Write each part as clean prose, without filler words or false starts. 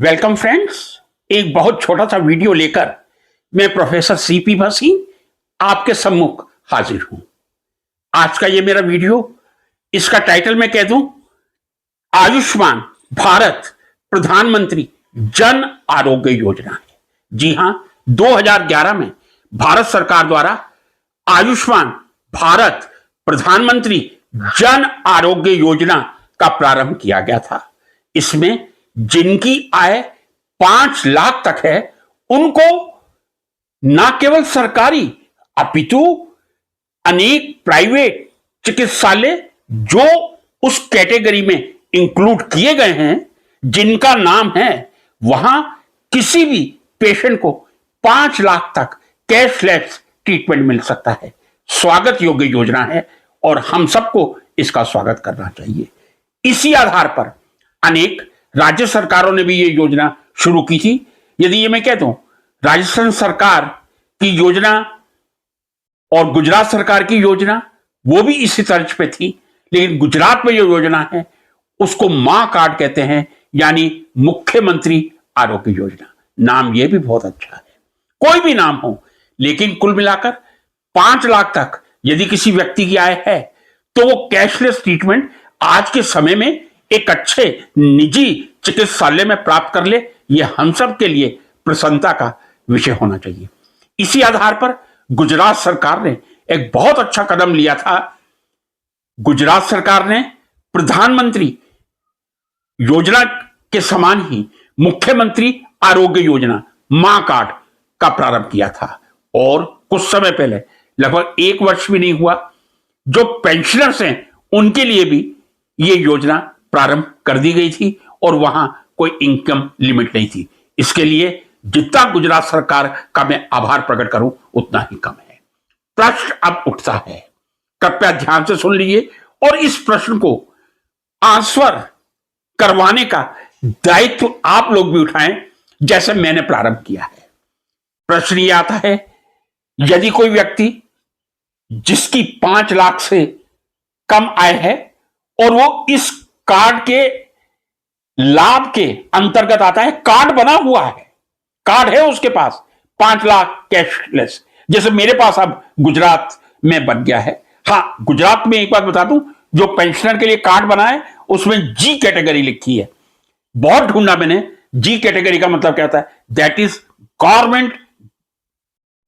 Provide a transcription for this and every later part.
Welcome friends. एक बहुत छोटा सा वीडियो लेकर मैं प्रोफेसर सीपी भसीन आपके सम्मुख हाजिर हूं। आज का ये मेरा वीडियो, इसका टाइटल मैं कह दूं, आयुष्मान भारत प्रधानमंत्री जन आरोग्य योजना है। जी हां, 2011 में भारत सरकार द्वारा आयुष्मान भारत प्रधानमंत्री जन आरोग्य योजना का प्रारंभ किया गया था। इसमें जिनकी आय 5 लाख तक है उनको न केवल सरकारी अपितु अनेक प्राइवेट चिकित्सालय जो उस कैटेगरी में इंक्लूड किए गए हैं, जिनका नाम है, वहां किसी भी पेशेंट को 5 लाख तक कैशलेस ट्रीटमेंट मिल सकता है। स्वागत योग्य योजना है और हम सबको इसका स्वागत करना चाहिए। इसी आधार पर अनेक राज्य सरकारों ने भी ये योजना शुरू की थी। यदि ये मैं कहता हूं, राजस्थान सरकार की योजना और गुजरात सरकार की योजना वो भी इसी तर्ज पे थी, लेकिन गुजरात में जो योजना है उसको मां कार्ड कहते हैं, यानी मुख्यमंत्री आरोग्य योजना। नाम ये भी बहुत अच्छा है, कोई भी नाम हो, लेकिन कुल मिलाकर 5 लाख तक यदि किसी व्यक्ति की आय है तो वो कैशलेस ट्रीटमेंट आज के समय में एक अच्छे निजी चिकित्सालय में प्राप्त कर ले, यह हम सब के लिए प्रसन्नता का विषय होना चाहिए। इसी आधार पर गुजरात सरकार ने एक बहुत अच्छा कदम लिया था। गुजरात सरकार ने प्रधानमंत्री योजना के समान ही मुख्यमंत्री आरोग्य योजना मां कार्ड का प्रारंभ किया था और कुछ समय पहले, लगभग 1 वर्ष भी नहीं हुआ, जो पेंशनर्स हैं उनके लिए भी यह योजना प्रारंभ कर दी गई थी और वहां कोई इनकम लिमिट नहीं थी। इसके लिए जितना गुजरात सरकार का मैं आभार प्रकट करूं उतना ही कम है। प्रश्न अब उठता है, कृपया ध्यान से सुन लीजिए और इस प्रश्न को आंसर करवाने का दायित्व आप लोग भी उठाएं जैसे मैंने प्रारंभ किया है। प्रश्न यह आता है, यदि कोई व्यक्ति जिसकी 5 लाख से कम आय है और वो इस कार्ड के लाभ के अंतर्गत आता है, कार्ड बना हुआ है, कार्ड है उसके पास 5 लाख कैशलेस, जैसे मेरे पास अब गुजरात में बन गया है। हां, गुजरात में एक बात बता दूं, जो पेंशनर के लिए कार्ड बना है उसमें जी कैटेगरी लिखी है। बहुत ढूंढा मैंने, जी कैटेगरी का मतलब क्या होता है? That is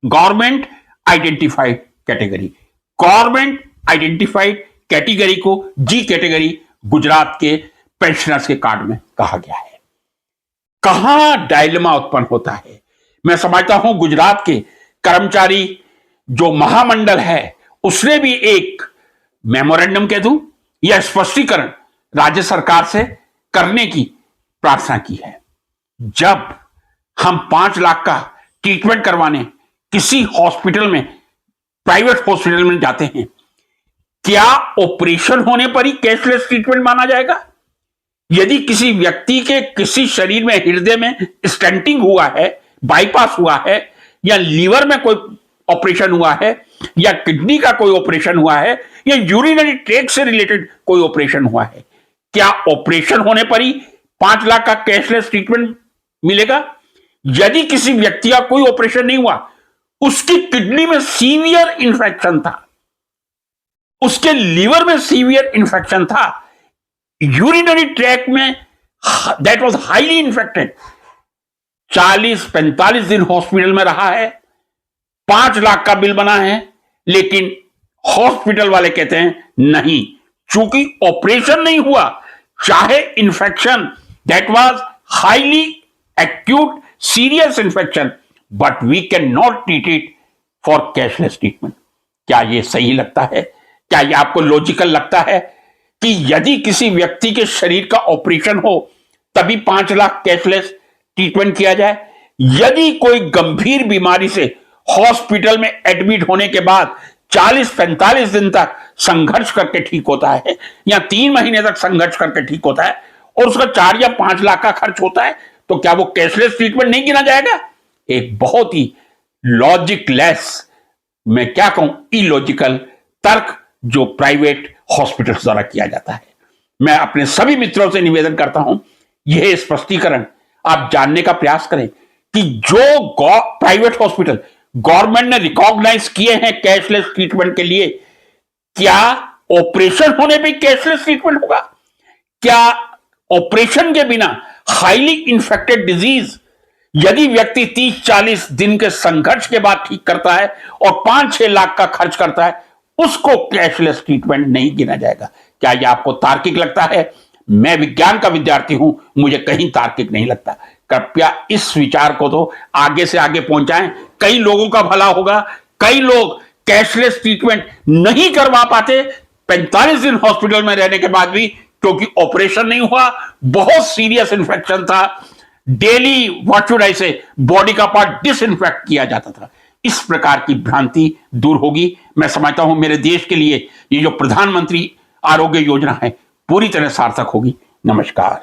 government identified category. Government identified category को जी कैटेगरी गुजरात के पेंशनर्स के कार्ड में कहा गया है। कहां डायलेमा उत्पन्न होता है? मैं समझता हूं गुजरात के कर्मचारी जो महामंडल है उसने भी एक मेमोरेंडम कह दूं या स्पष्टीकरण राज्य सरकार से करने की प्रार्थना की है। जब हम 5 लाख का ट्रीटमेंट करवाने किसी हॉस्पिटल में, प्राइवेट हॉस्पिटल में जाते हैं, क्या ऑपरेशन होने पर ही कैशलेस ट्रीटमेंट माना जाएगा? यदि किसी व्यक्ति के किसी शरीर में, हृदय में स्टेंटिंग हुआ है, बाईपास हुआ है, या लीवर में कोई ऑपरेशन हुआ है, या किडनी का कोई ऑपरेशन हुआ है, या यूरिनरी ट्रैक्ट से रिलेटेड कोई ऑपरेशन हुआ है, क्या ऑपरेशन होने पर ही 5 लाख का कैशलेस ट्रीटमेंट मिलेगा? यदि किसी व्यक्ति का कोई ऑपरेशन नहीं हुआ, उसकी किडनी में सीवियर इंफेक्शन था, उसके लीवर में सीवियर इंफेक्शन था, यूरिनरी ट्रैक में दैट वाज हाईली इन्फेक्टेड, 40-45 दिन हॉस्पिटल में रहा है, 5 लाख का बिल बना है, लेकिन हॉस्पिटल वाले कहते हैं नहीं, चूंकि ऑपरेशन नहीं हुआ, चाहे infection that was highly acute serious infection, but we can not treat it for cashless treatment. क्या यह सही लगता है? क्या यह आपको लॉजिकल लगता है कि यदि किसी व्यक्ति के शरीर का ऑपरेशन हो तभी 5 लाख कैशलेस ट्रीटमेंट किया जाए? यदि कोई गंभीर बीमारी से हॉस्पिटल में एडमिट होने के बाद 40-45 दिन तक संघर्ष करके ठीक होता है, या 3 महीने तक संघर्ष करके ठीक होता है, और उसका 4 या 5 लाख का खर्च होता है, तो क्या वो कैशलेस ट्रीटमेंट नहीं गिना जाएगा? एक बहुत ही लॉजिकलेस, मैं क्या कहूं, इलॉजिकल तर्क जो प्राइवेट हॉस्पिटल्स द्वारा किया जाता है। मैं अपने सभी मित्रों से निवेदन करता हूं, यह स्पष्टीकरण आप जानने का प्रयास करें कि जो प्राइवेट हॉस्पिटल गवर्नमेंट ने रिकॉग्नाइज किए हैं कैशलेस ट्रीटमेंट के लिए, क्या ऑपरेशन होने पे कैशलेस ट्रीटमेंट होगा? क्या ऑपरेशन के बिना हाईली इंफेक्टेड डिजीज यदि व्यक्ति 30-40 दिन के संघर्ष के बाद ठीक करता है और 5-6 लाख का खर्च करता है, उसको कैशलेस ट्रीटमेंट नहीं गिना जाएगा? क्या यह आपको तार्किक लगता है? मैं विज्ञान का विद्यार्थी हूं, मुझे कहीं तार्किक नहीं लगता। कृपया इस विचार को तो आगे से आगे पहुंचाएं, कई लोगों का भला होगा। कई लोग कैशलेस ट्रीटमेंट नहीं करवा पाते 45 दिन हॉस्पिटल में रहने के बाद भी, क्योंकि ऑपरेशन नहीं हुआ, बहुत सीरियस इंफेक्शन था, डेली व्हाट शुड आई से बॉडी का पार्ट डिसइंफेक्ट किया जाता था। इस प्रकार की भ्रांति दूर होगी। मैं समझता हूं मेरे देश के लिए ये जो प्रधानमंत्री आरोग्य योजना है पूरी तरह सार्थक होगी। नमस्कार।